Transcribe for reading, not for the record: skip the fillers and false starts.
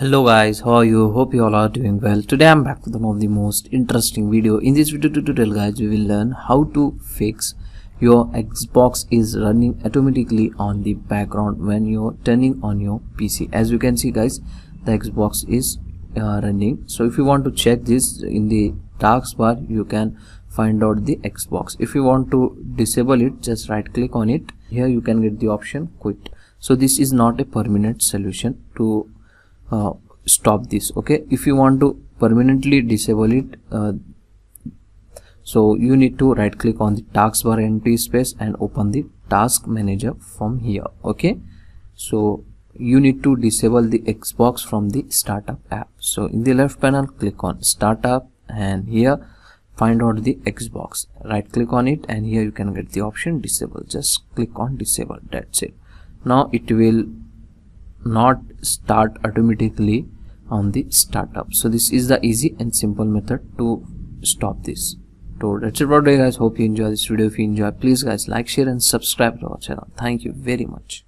Hello guys, how are you? Hope you all are doing well. Today I'm back with one of the most interesting video. In this video tutorial guys, we will learn how to fix your Xbox is running automatically on the background when you're turning on your PC. As you can see guys, the Xbox is running. So if you want to check this in the taskbar, you can find out the Xbox. If you want to disable it, just right click on it. Here you can get the option quit. So this is not a permanent solution to stop this. Okay, if you want to permanently disable it, so you need to right click on the taskbar empty space and open the task manager from here. Okay, so you need to disable the Xbox from the startup app. So in the left panel, click on startup and here find out the Xbox, right click on it and here you can get the option disable. Just click on disable. That's it. Now it will not start automatically on the startup. So this is the easy and simple method to stop this. So that's it for today guys. Hope you enjoy this video. If you enjoy, please guys like, share and subscribe to our channel. Thank you very much.